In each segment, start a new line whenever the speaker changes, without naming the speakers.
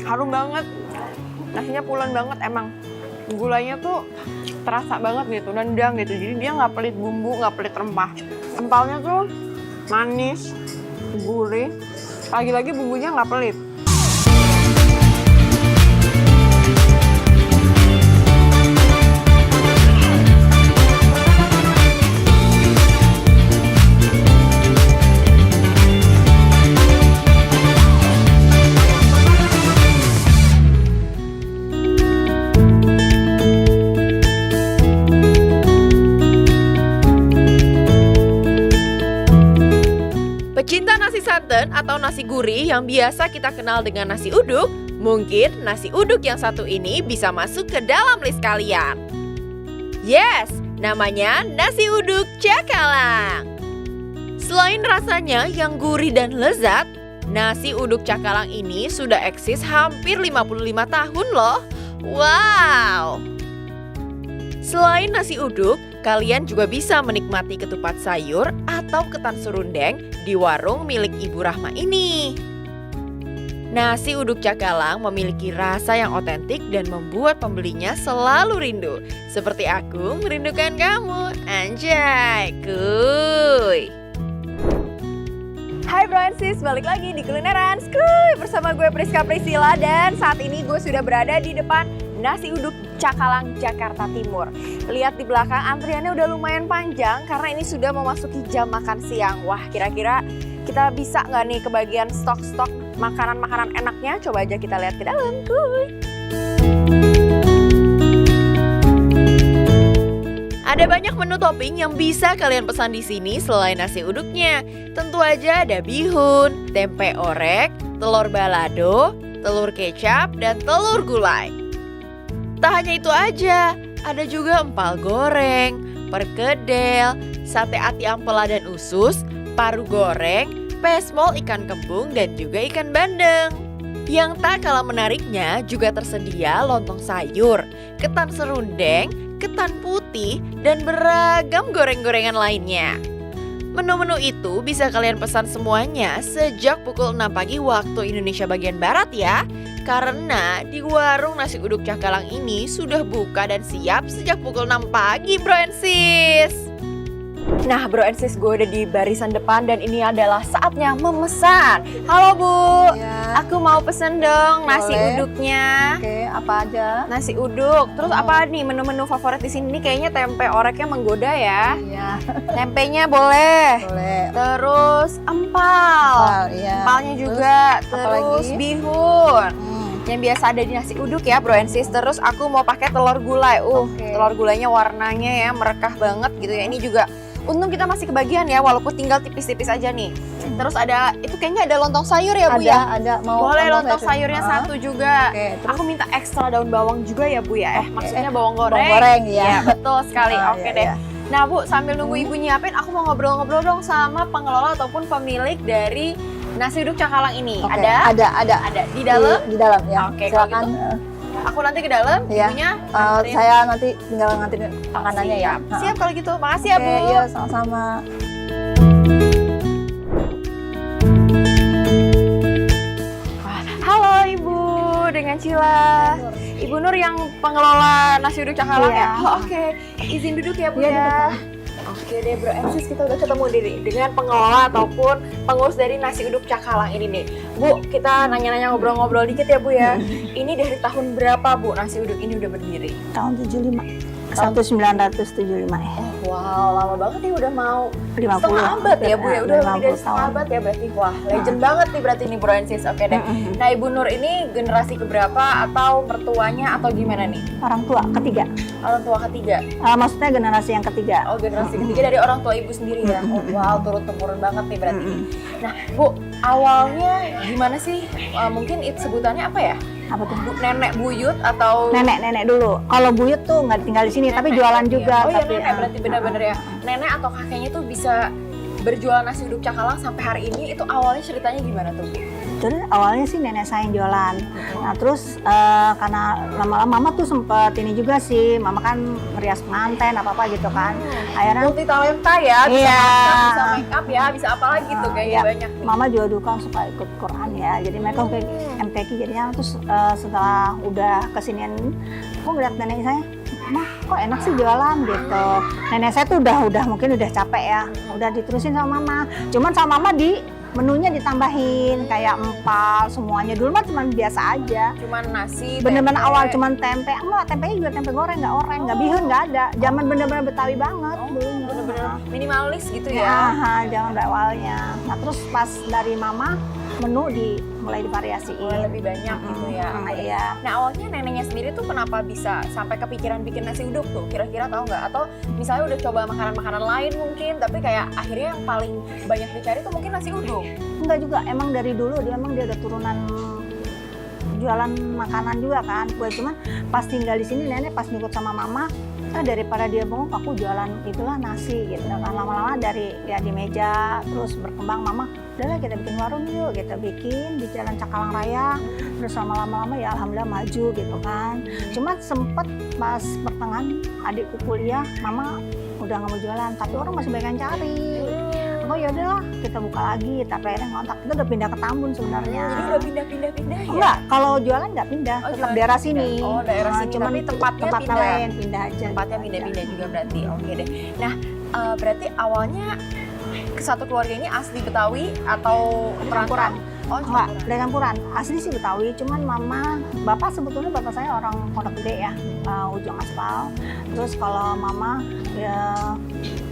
Harum banget. Nasinya pulen banget emang. Gulanya tuh terasa banget gitu, nendang gitu. Jadi dia nggak pelit bumbu, nggak pelit rempah. Empalnya tuh manis, gurih. Lagi-lagi bumbunya nggak pelit.
Pecinta nasi santan atau nasi gurih yang biasa kita kenal dengan nasi uduk, mungkin nasi uduk yang satu ini bisa masuk ke dalam list kalian. Yes, namanya nasi uduk Cakalang. Selain rasanya yang gurih dan lezat, nasi uduk Cakalang ini sudah eksis hampir 55 tahun loh. Wow! Selain nasi uduk, kalian juga bisa menikmati ketupat sayur atau ketan serundeng di warung milik Ibu Rahma ini. Nasi uduk Cakalang memiliki rasa yang otentik dan membuat pembelinya selalu rindu. Seperti aku merindukan kamu. Anjay, kuy.
Hai bro and sis, balik lagi di Kulineran Skuy bersama gue Priska Priscilla. Dan saat ini gue sudah berada di depan nasi uduk Cakalang, Jakarta Timur. Lihat di belakang antriannya udah lumayan panjang karena ini sudah memasuki jam makan siang. Wah, kira-kira kita bisa nggak nih kebagian stok-stok makanan-makanan enaknya? Coba aja kita lihat ke dalam. Kuy.
Ada banyak menu topping yang bisa kalian pesan di sini selain nasi uduknya. Tentu aja ada bihun, tempe orek, telur balado, telur kecap, dan telur gulai. Tak hanya itu aja, ada juga empal goreng, perkedel, sate ati ampela dan usus, paru goreng, pesmol ikan kembung, dan juga ikan bandeng. Yang tak kalah menariknya juga tersedia lontong sayur, ketan serundeng, ketan putih, dan beragam goreng-gorengan lainnya. Menu-menu itu bisa kalian pesan semuanya sejak pukul 6 pagi waktu Indonesia bagian Barat ya. Karena di warung nasi uduk Cakalang ini sudah buka dan siap sejak pukul 6 pagi bro and sis.
Nah bro and sis, gue udah di barisan depan dan ini adalah saatnya memesan. Halo Bu,
Ya,
aku mau pesen dong nasi
boleh.
uduknya.
Oke, apa aja?
Nasi uduk, terus apa nih menu-menu favorit di sini? Ini kayaknya tempe oreknya menggoda ya.
Iya,
Tempenya boleh.
boleh.
Terus empal.
Iya.
Empalnya juga.
apa
Terus
lagi?
bihun.
Hmm,
Yang biasa ada di nasi uduk ya bro and sis. Terus aku mau pakai telur gulai.
Oke.
Telur gulainya warnanya ya merekah banget gitu ya. Ini juga untung kita masih kebagian ya walaupun tinggal tipis-tipis aja nih. Terus ada itu kayaknya ada lontong sayur ya Bu ya.
ada. Mau
Boleh
lontong
lontong sayurnya
Ah,
satu juga.
Oke, terus
Aku minta ekstra daun bawang juga ya Bu ya.
Oke.
Maksudnya bawang goreng.
bawang goreng ya.
Iya, betul sekali.
Ah,
Oke
iya,
deh.
iya.
Nah Bu, sambil nunggu Ibu nyiapin, aku mau ngobrol-ngobrol dong sama pengelola ataupun pemilik dari nasi uduk Cakalang ini.
Oke,
Ada?
ada.
Ada. Di dalam?
Di dalam ya.
Oke, kalau
Silakan.
Aku nanti ke dalam,
Iya.
Ibunya
Eh,
anterin.
saya nanti tinggal nganterin makanannya ya.
Siap. Siap kalau gitu. Makasih ya
Oke,
Bu.
iya, sama-sama.
Halo Ibu, dengan Cila. Ibu Nur yang pengelola nasi uduk Cakalang
Iya.
ya? Oh, oke. Izin duduk ya Bu
Iya,
ya. Oke deh bro, Sis kita udah ketemu nih dengan pengelola ataupun pengurus dari nasi uduk Cakalang ini nih. Bu, kita nanya-nanya ngobrol-ngobrol dikit ya Bu ya. Ini dari tahun berapa Bu nasi uduk ini udah berdiri?
Tahun 75. 1975 ya.
Oh wow, lama banget nih udah mau
50.
setengah abad ya Bu ya, udah lebih dari
50
setengah
tahun.
abad ya berarti. Wah, legend banget nih berarti ini bro Sis. Oke deh. Nah Ibu Nur ini generasi keberapa atau mertuanya atau gimana nih?
Orang tua ketiga.
Orang tua ketiga?
Maksudnya generasi yang ketiga.
Oh generasi ketiga dari orang tua Ibu sendiri ya? Oh wow, turun-temurun banget nih berarti. Nah Bu, awalnya gimana sih? Mungkin sebutannya apa ya?
Apa tuh?
Nenek buyut atau
Nenek dulu. Kalau buyut tuh nggak tinggal di sini, tapi
nenek
jualan
berarti
juga.
ya? Oh iya
tapi,
nenek berarti benar-benar ya. Nenek atau kakeknya tuh bisa berjualan nasi uduk Cakalang sampai hari ini, itu awalnya ceritanya gimana tuh Bu?
Terus awalnya sih nenek saya yang jualan. Nah terus karena lama-lama mama tuh sempet ini juga sih, mama kan merias pengantin apa-apa gitu kan. Akhirnya
Multi talenta ya, bisa
Iya.
masak, bisa make up ya, bisa apa lagi tuh kayaknya
Iya.
banyak nih.
mama juga dulu kan suka ikut Quran ya. Jadi mereka kayak MTQ jadinya terus setelah udah kesinian, aku ngeliat nenek saya, mah kok enak sih jualan gitu. Nenek saya tuh udah mungkin udah capek ya, udah diterusin sama mama. Cuman sama mama di menunya ditambahin kayak empal semuanya. Dulu mah cuma biasa aja.
Cuman nasi,
Bener-bener
tempe.
awal cuman tempe, enggak tempenya juga tempe goreng, nggak oreng, nggak bihun, nggak ada. Zaman bener-bener Betawi banget dulu.
bener-bener minimalis gitu
Ya,
ya.
jangan awalnya. Nah terus pas dari mama menu mulai divariasiin.
Mulai lebih banyak gitu ya.
Iya.
Nah awalnya neneknya sendiri tuh kenapa bisa sampai kepikiran bikin nasi uduk tuh? Kira-kira tahu nggak? Atau misalnya udah coba makanan-makanan lain mungkin, tapi kayak akhirnya yang paling banyak dicari tuh mungkin nasi uduk.
Enggak juga, emang dari dulu dia ada turunan jualan makanan juga kan kue. Cuman pas tinggal di sini nenek pas ngikut sama mama, daripada dia bengong aku jualan itulah nasi gitu kan. Lama-lama dari ya di meja terus berkembang, mama udahlah kita bikin warung yuk, kita bikin di Jalan Cakalang Raya. Terus lama-lama ya alhamdulillah maju gitu kan. Cuma sempet pas pertengahan adikku kuliah, mama udah nggak mau jualan, tapi orang masih banyak yang cari. Oh ya udahlah kita buka lagi, tapi akhirnya ngontak. Kita udah pindah ke Tambun sebenarnya.
Jadi udah pindah ya?
Enggak, kalau jualan nggak pindah,
Oh,
tetap
jualan
daerah
pindah.
sini.
Oh, daerah sini,
cuman
tapi tempatnya
tempat
pindah.
lain pindah aja.
Tempatnya
gitu
pindah-pindah
aja.
juga berarti. Oke deh. Nah berarti awalnya satu keluarga ini asli Betawi atau
Campuran.
Oh
Enggak,
campuran.
dari campuran. Asli sih Betawi, cuman bapak sebetulnya bapak saya orang Pondok Gede ya, ujung aspal. Terus kalau mama ya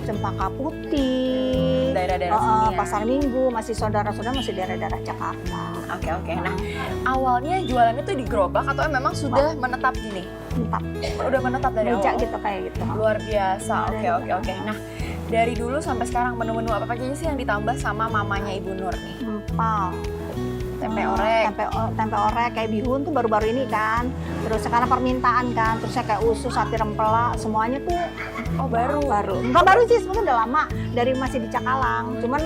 Cempaka Putih,
Daerah-daerah sini ya.
Pasar Minggu, masih saudara-saudara masih daerah-daerah Jakarta.
Oke. Nah awalnya jualannya tuh di gerobak atau memang sudah menetap gini?
Entah,
Udah menetap dari
meja
awal?
gitu kayak gitu.
Luar biasa.
Dari
Oke. Nah dari dulu sampai sekarang menu-menu apa aja sih yang ditambah sama mamanya Ibu Nur nih?
Empal.
Tempe orek.
Tempe orek kayak bihun tuh baru-baru ini kan. Terus sekarang permintaan kan, terusnya kayak usus, sapi rempela, semuanya tuh
Oh baru.
Enggak baru sih, sebenarnya udah lama dari masih di Cakalang. Cuman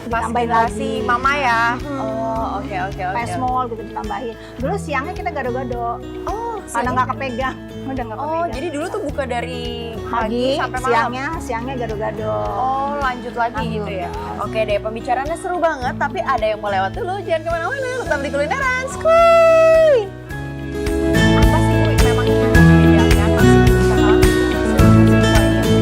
Pas
ditambahin
generasi
lagi.
mama ya.
Mm-mm.
Oh oke.
Pesmol gitu ditambahin. Dulu siangnya kita gado-gado,
Oh
karena nggak kepegang. Udah nggak
Oh
kepegang.
jadi dulu tuh buka dari
pagi,
sampai malam.
siangnya gado-gado.
Oh lanjut lagi
Lanjut.
gitu ya. Oke deh pembicaraannya seru banget tapi ada yang mau lewat dulu, jangan kemana-mana, tetap di Kulineran Skuy. Apa sih Bu memang yang membedakan nasi uduk Cakalang dengan nasi uduk lainnya?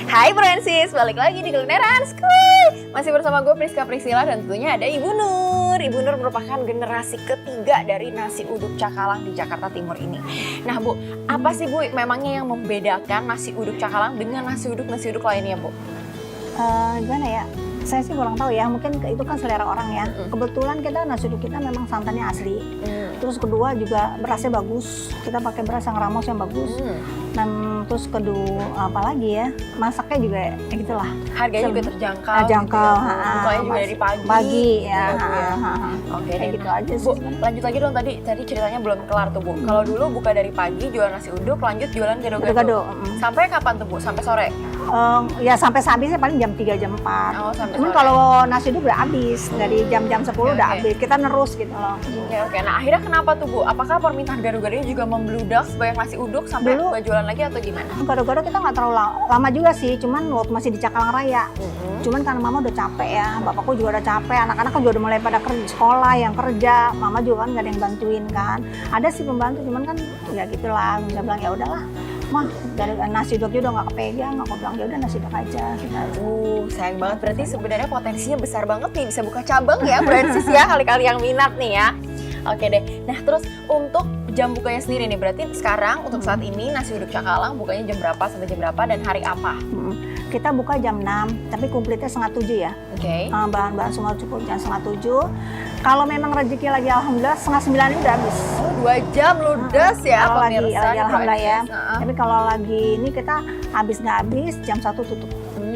Hai Francis, balik lagi di Kulineran Skuy. Masih bersama gue Priska Priscilla dan tentunya ada Ibu Nur. Ibu Nur merupakan generasi ketiga dari nasi uduk Cakalang di Jakarta Timur ini. Nah Bu, apa sih Bu memangnya yang membedakan nasi uduk Cakalang dengan nasi uduk lainnya Bu?
Gimana ya? Saya sih kurang tahu ya, mungkin itu kan selera orang ya. Kebetulan kita nasi uduk kita memang santannya asli. Terus kedua juga berasnya bagus. Kita pakai beras yang ramos yang bagus. Dan terus kedua apalagi ya, masaknya juga ya gitulah.
Harganya juga terjangkau.
Terjangkau,
gitu ya, Bu. Bukanya juga dari pagi.
Pagi
gitu
ya.
Bu, ya. Oke
Kayak
deh.
gitu aja sih.
Bu, lanjut lagi dong tadi ceritanya belum kelar tuh Bu. Kalau dulu buka dari pagi jualan nasi uduk, lanjut jualan gado-gado.
Gado-gado.
Sampai kapan tuh Bu? Sampai sore?
Ya sampai habisnya paling jam 3 jam 4.
Oh, sampai
Cuman
sore.
kalau nasi uduk udah habis dari jam-jam 10 udah
Oke.
habis. Kita nerus gitu loh.
Oke. Nah akhirnya kenapa tuh Bu? Apakah permintaan gado-gadonya juga membludak sebanyak nasi uduk sampai
Dulu-
buka jualan lagi atau gimana?
Gado-gado kita nggak terlalu lama juga sih, cuman waktu masih di Cakalang Raya. Cuman karena mama udah capek ya, bapakku juga udah capek, anak-anak kan juga udah mulai pada kerja, sekolah yang kerja, mama juga kan gak ada yang bantuin kan. Ada sih pembantu, cuman kan ya gitulah, bisa bilang ya udahlah, mah dari nasi uduk juga nggak kepegang, aku bilang ya udah nasi uduk aja. Kita aja.
Sayang banget. Berarti sebenarnya potensinya besar banget nih bisa buka cabang ya Francis ya, kali-kali yang minat nih ya. Oke deh. Nah terus untuk jam bukanya sendiri nih, berarti sekarang untuk saat ini nasi uduk Cakalang bukanya jam berapa sampai jam berapa dan hari apa?
kita buka jam 6, tapi komplitnya setengah 7 ya.
Oke.
Bahan-bahan semua cukup jam setengah 7. Kalau memang rezeki lagi alhamdulillah setengah 9 ini udah habis.
Oh, 2 jam ludes ya
Kalau lagi
pemirsa di
alhamdulillah ya.
Broadcast.
Tapi kalau lagi ini kita habis nggak habis jam 1 tutup.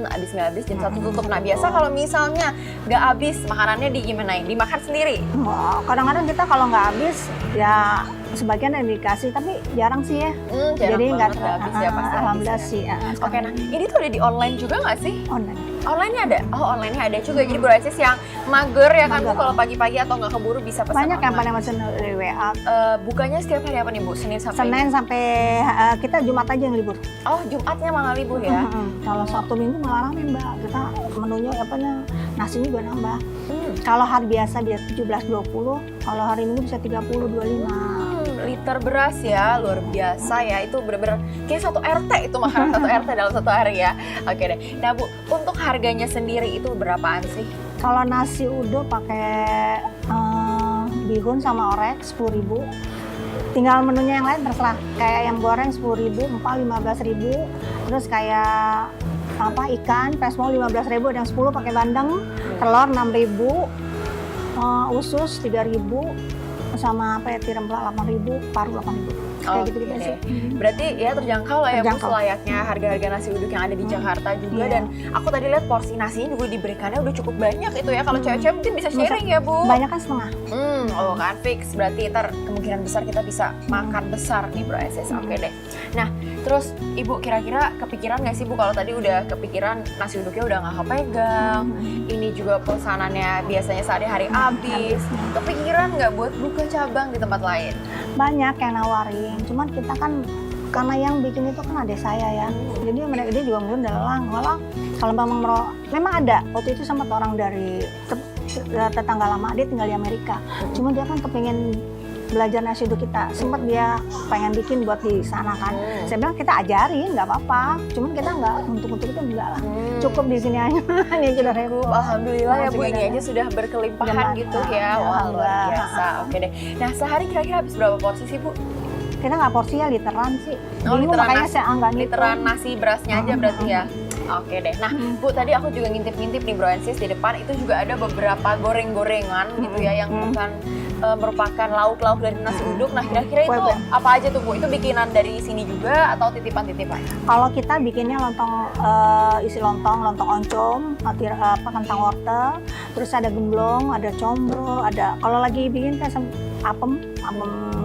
Habis nggak habis jam 1 tutup. Nah biasa kalau misalnya nggak habis makanannya digimanain? Dimakan sendiri?
Wah, kadang-kadang kita kalau nggak habis ya sebagian yang dikasih, tapi jarang sih ya.
Jarang
Jadi nggak
banget nggak habis ya pasti
alhamdulillah
habis
sih.
ya. Oke, nah ini tuh ada di online juga nggak sih?
Online.
Online-nya ada? Oh, online-nya ada juga. Jadi Broadcast yang mager ya kan Bu,
Mager.
kalau pagi-pagi atau nggak keburu bisa pesan
Banyak yang pada
online.
pesan dari WA.
Bukanya setiap hari apa nih Bu? Senin sampai
Senin sampai kita Jumat aja yang libur.
Oh, Jumatnya malah libur ya?
Kalau Sabtu Minggu malah rame Mbak. Kita menunya nasinya juga nambah.
Hmm.
Kalau hari biasa dia 17-20, kalau hari Minggu bisa 30-25.
Liter beras ya, luar biasa ya. Itu bener-bener kayak satu RT itu makanan satu RT dalam satu hari ya. Oke deh. Nah Bu, untuk harganya sendiri itu berapaan sih?
Kalau nasi uduk pakai bihun sama orek 10.000. Tinggal menunya yang lain terserah. Kayak ayam goreng 10.000, empal 15.000. Terus kayak ikan pesmol 15.000, ada yang 10 pakai bandeng, telur 6.000, usus 3.000, sama tiram pelak 8.000, paru 8.000. Kayak gitu-gitu
Oke.
sih.
Berarti ya terjangkau lah ya Bu,
Terjangkau.
selayaknya harga-harga nasi uduk yang ada di Jakarta juga.
Iya.
Dan aku tadi lihat porsi nasinya juga diberikannya udah cukup banyak itu ya. Kalau cewek-cewek mungkin bisa sharing ya Bu.
Banyak kan setengah.
Oh kan fix, berarti ntar kemungkinan besar kita bisa makan besar nih Bro SS. Oke deh. Nah terus Ibu kira-kira kepikiran nggak sih Bu, kalau tadi udah kepikiran nasi uduknya udah nggak kepegang, ini juga pesanannya biasanya sehari-hari habis, kepikiran nggak buat buka cabang di tempat lain?
Banyak yang nawarin, cuman kita kan karena yang bikin itu kan adik saya ya, jadi dia juga mungkin dalang malah kalau memang ada waktu itu sama orang dari tetangga lama, dia tinggal di Amerika, cuma dia kan kepingin belajar nasi uduk kita, sempat dia pengen bikin buat di sana kan, saya bilang kita ajarin nggak apa-apa, cuman kita nggak untuk itu enggak lah, cukup di sini aja, ini aja udah repot.
Alhamdulillah ya Bu,
Alhamdulillah.
ini aja sudah berkelimpahan
Jangan,
gitu ya. Wah luar
alhamdulillah.
biasa. Oke deh. Nah sehari kira-kira habis berapa porsi sih Bu?
Kita nggak porsi ya, literan sih.
Oh,
Bingung,
literan
makanya
nasi.
saya nggak ngitung.
Literan nasi berasnya aja berarti ya. Oke deh. Nah, Bu tadi aku juga ngintip-ngintip nih Bro Ensis, di depan itu juga ada beberapa goreng-gorengan gitu ya yang bukan merupakan lauk-lauk dari nasi uduk. Nah, kira-kira itu
Kue-kue.
apa aja tuh Bu? Itu bikinan dari sini juga atau titipan-titipan?
Kalau kita bikinnya lontong, isi lontong oncom, kentang wortel, terus ada gemblong, ada combro, ada kalau lagi bikin kan apem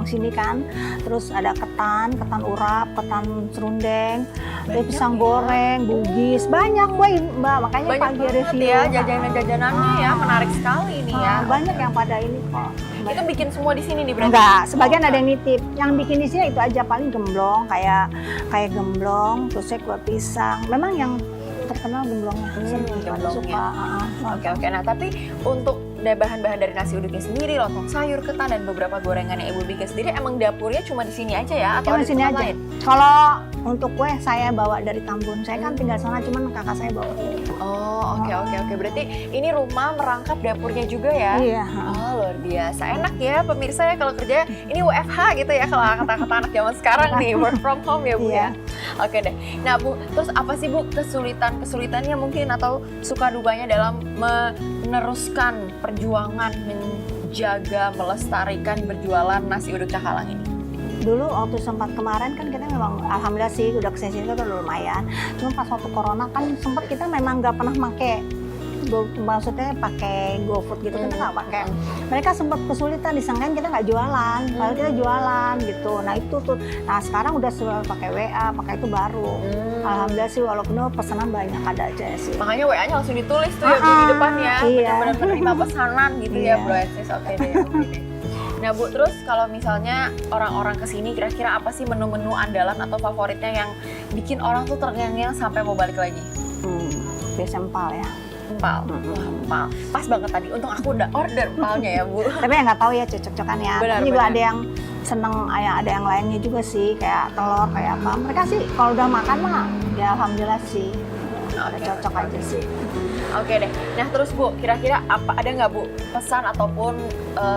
sini kan, terus ada ketan urap, ketan serundeng, terus pisang goreng, bugis, banyak Mbak, makanya
Banyak
pagi
banget
review.
ya jajanan-jajanannya ya, menarik sekali ini ya.
Banyak yang pada ini kok.
Itu bikin semua di sini nih berarti?
Enggak, sebagian ada yang nitip. Yang bikin di sini itu aja, paling gemblong, kayak gemblong, terus kue pisang. Memang yang terkenal gemblongnya.
Gemblongnya.
Suka.
Oke. Nah, tapi untuk bahan-bahan dari nasi uduknya sendiri, lontong sayur, ketan, dan beberapa gorengan yang Ibu bikin sendiri, emang dapurnya cuma di sini aja ya? Atau
Cuma
ada
sini
tempat
aja.
lain?
Kalau untuk kue saya bawa dari Tambun. Saya kan tinggal sana, cuman kakak saya bawa.
Oh, oke. Berarti ini rumah merangkap dapurnya juga ya?
Iya.
Oh, luar biasa. Enak ya pemirsa ya kalau kerja. Ini WFH gitu ya kalau kata-kata anak zaman sekarang nih, work from home ya Bu ya? Oke deh. Nah Bu, terus apa sih Bu kesulitannya mungkin atau suka dukanya dalam meneruskan perjuangan menjaga, melestarikan berjualan nasi uduk Cakalang ini?
Dulu waktu sempat kemarin kan kita memang alhamdulillah sih udah kesini kan udah lumayan. Cuma pas waktu corona kan sempat kita memang nggak pernah maksudnya pakai GoFood gitu, kita nggak pakai. Mereka sempat kesulitan, disangkain kita nggak jualan, padahal kita jualan gitu. Nah itu tuh, nah sekarang udah sudah pakai WA, pakai itu baru. Alhamdulillah sih, walaupun pesanan banyak ada aja sih.
Makanya WA-nya langsung ditulis tuh ya Bu di depan ya,
Iya.
benar-benar menerima pesanan gitu ya
Iya.
Bro Ensis. Oke deh. Nah Bu, terus kalau misalnya orang-orang kesini, kira-kira apa sih menu-menu andalan atau favoritnya yang bikin orang tuh terngiang-ngiang sampai mau balik lagi?
Biasa empal ya.
Empal. Wah, empal. Pas banget tadi, untung aku udah order empalnya ya Bu.
Tapi ya nggak tahu ya cocok-cocokan ya.
Benar,
Tapi juga
benar.
ada yang seneng, ada yang lainnya juga sih, kayak telur, kayak apa. Mereka sih kalau udah makan mah, ya alhamdulillah sih. Udah cocok aja sih.
Oke deh. Nah terus Bu, kira-kira ada nggak Bu pesan ataupun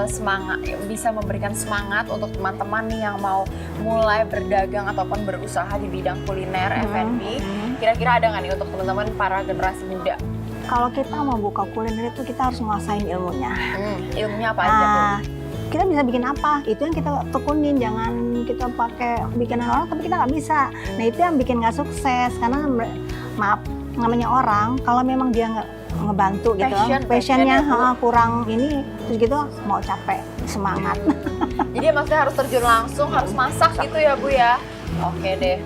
semangat bisa memberikan semangat untuk teman-teman nih yang mau mulai berdagang ataupun berusaha di bidang kuliner F&B? Kira-kira ada nggak nih untuk teman-teman para generasi muda?
Kalau kita mau buka kuliner itu kita harus nguasain ilmunya.
Ilmunya apa aja Bu?
Kita bisa bikin apa? Itu yang kita tekunin, jangan kita pakai bikinan orang tapi kita nggak bisa. Nah itu yang bikin nggak sukses karena maaf namanya orang kalau memang dia nggak ngebantu gitu, passionnya kurang ini terus gitu mau capek semangat.
Jadi maksudnya harus terjun langsung, harus masak gitu ya Bu ya? Oke deh.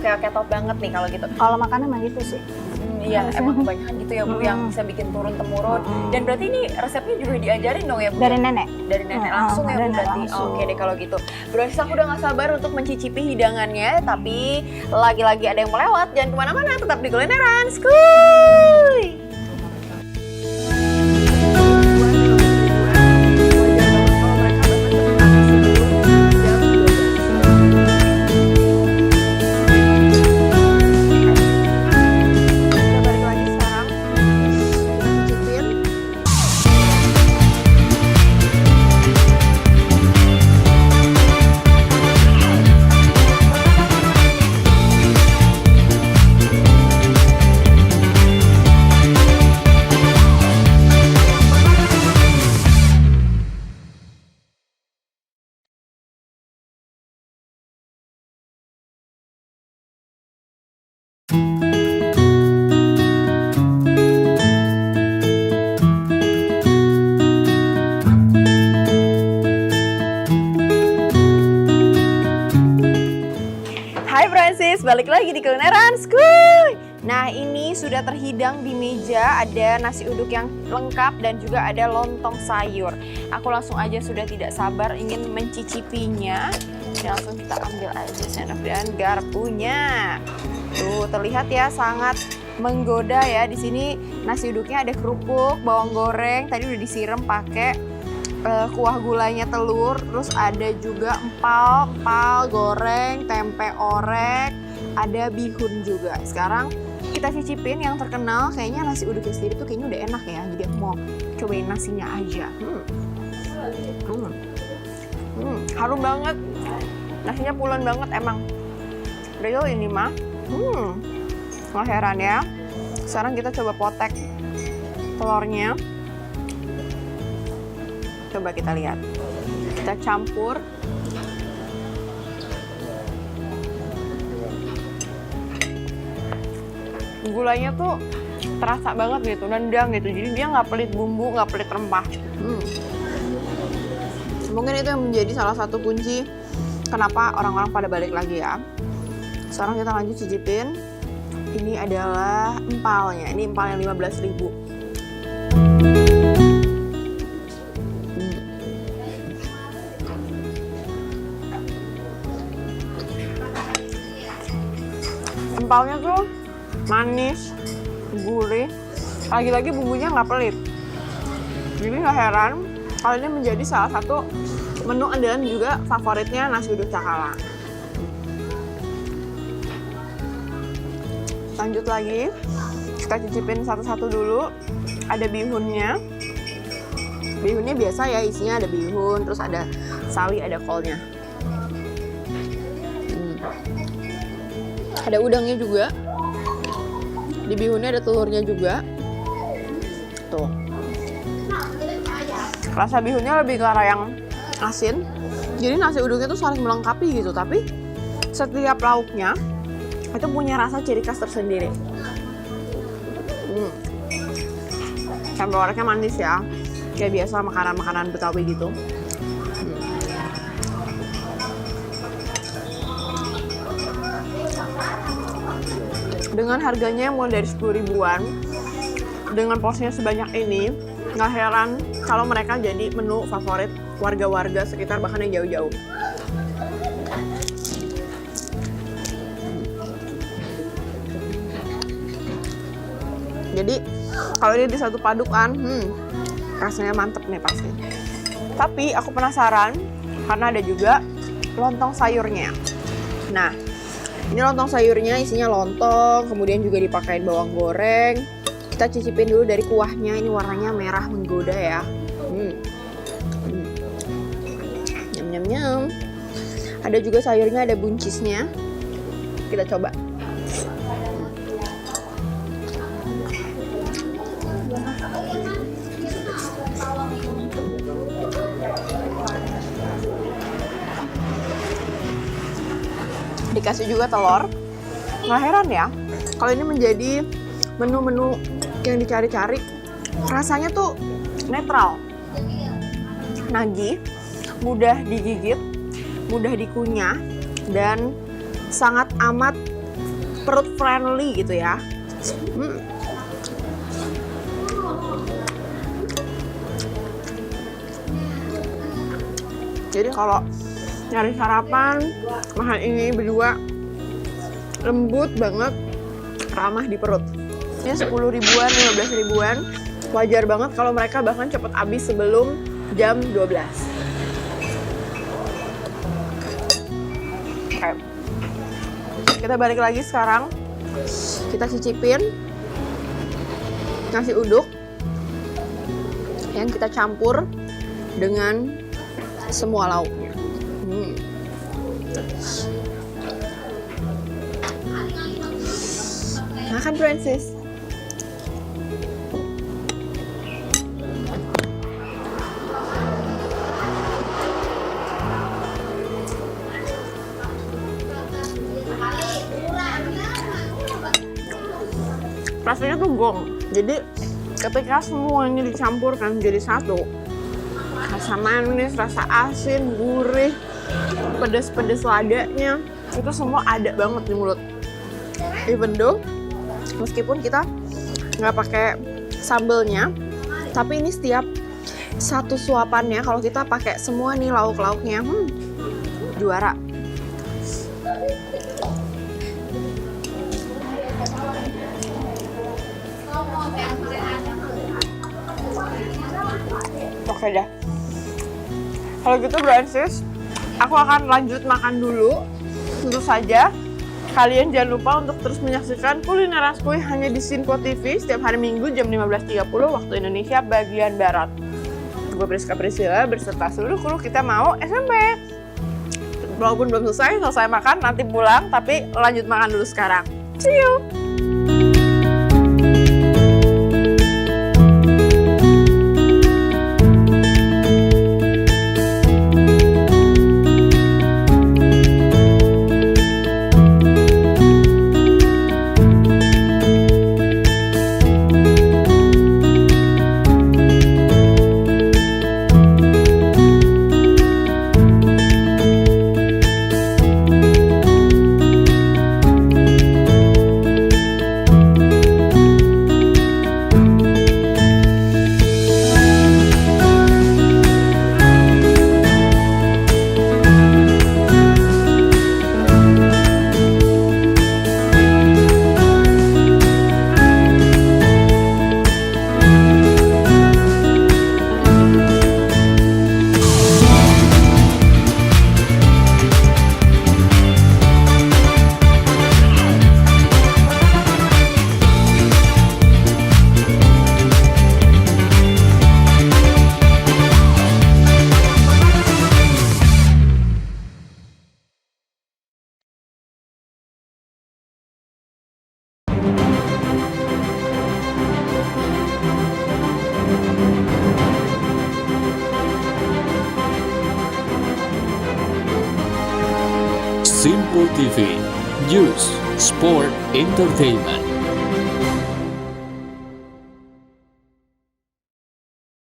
Oke top banget nih kalau gitu.
Kalau makanan mah gitu sih.
Iya, emang kebanyakan gitu ya Bu yang bisa bikin turun-temurun. Dan berarti ini resepnya juga diajarin dong ya Bu?
Dari nenek.
Dari nenek langsung ya Bu berarti? Oke deh kalau gitu. Berarti aku udah gak sabar untuk mencicipi hidangannya. Tapi lagi-lagi ada yang melewat. Jangan kemana-mana, tetap di Kulineran. Skuy! Hai Francis, balik lagi di Kulineran Skuy. Nah ini sudah terhidang di meja, ada nasi uduk yang lengkap dan juga ada lontong sayur. Aku langsung aja sudah tidak sabar ingin mencicipinya. Dan langsung kita ambil aja sendok dan garpunya. Tuh terlihat ya sangat menggoda ya. Di sini nasi uduknya ada kerupuk, bawang goreng, tadi udah disiram pakai kuah gulanya telur, terus ada juga empal goreng, tempe orek, ada bihun juga. Sekarang kita cicipin yang terkenal, kayaknya nasi uduknya sendiri tuh kayaknya udah enak ya. Jadi aku mau cobain nasinya aja. Harum banget, nasinya pulen banget emang. Real ini mah. Nggak heran ya. Sekarang kita coba potek telurnya. Coba kita lihat, kita campur. Gulanya tuh terasa banget gitu, nendang gitu. Jadi dia nggak pelit bumbu, nggak pelit rempah. Mungkin itu yang menjadi salah satu kunci kenapa orang-orang pada balik lagi ya. Sekarang kita lanjut cicipin. Ini adalah empalnya. Ini empal yang 15.000. Empalnya tuh manis, gurih, lagi-lagi bumbunya nggak pelit. Jadi nggak heran kalau ini menjadi salah satu menu andalan juga favoritnya nasi uduk Cakalang. Lanjut lagi, kita cicipin satu-satu dulu. Ada bihunnya. Bihunnya biasa ya, isinya ada bihun, terus ada sawi, ada kolnya. Ada udangnya juga. Di bihunnya ada telurnya juga. Tuh. Rasa bihunnya lebih ke arah yang asin. Jadi nasi uduknya tuh saling melengkapi gitu. Tapi setiap lauknya itu punya rasa ciri khas tersendiri. Campur oreknya manis ya. Kayak biasa makanan-makanan Betawi gitu. Dengan harganya mulai dari 10 ribuan, dengan porsinya sebanyak ini, nggak heran kalau mereka jadi menu favorit warga-warga sekitar bahkan yang jauh-jauh. Jadi kalau ini disatu padukan, rasanya mantep nih pasti. Tapi aku penasaran karena ada juga lontong sayurnya. Nah,
Ini lontong sayurnya isinya lontong, kemudian juga dipakein bawang goreng. Kita cicipin dulu dari kuahnya, ini warnanya merah menggoda ya. Nyam nyam nyam. Ada juga sayurnya, ada buncisnya. Kita coba. Dikasih juga telur. Nggak heran ya, kalau ini menjadi menu-menu yang dicari-cari. Rasanya tuh netral, nagih, mudah digigit, mudah dikunyah, dan sangat amat perut friendly gitu ya. Jadi kalau nyari sarapan, makan ini berdua lembut banget, ramah di perut. Ini 10 ribuan, 15 ribuan. Wajar banget kalau mereka bahkan cepet habis sebelum jam 12. Oke. Kita balik lagi sekarang. Kita cicipin nasi uduk yang kita campur dengan semua lauknya. Makan Princess. Rasanya tuh gong. Jadi ketika semuanya dicampurkan menjadi satu, rasa manis, rasa asin, gurih, pedas-pedas ladanya, itu semua ada banget di mulut. Even though meskipun kita nggak pakai sambelnya, tapi ini setiap satu suapannya kalau kita pakai semua nih lauk-lauknya, juara. Oke dah. Kalau gitu Princess, aku akan lanjut makan dulu. Tentu saja kalian jangan lupa untuk terus menyaksikan Kuliner Raskuy hanya di Sinpo TV setiap hari Minggu jam 15.30 waktu Indonesia bagian Barat. Gue Priska Priscilla berserta seluruh kru kita mau SMP. Walaupun belum selesai makan, nanti pulang, tapi lanjut makan dulu sekarang. See you!
Sinpo TV, News, Sport, Entertainment.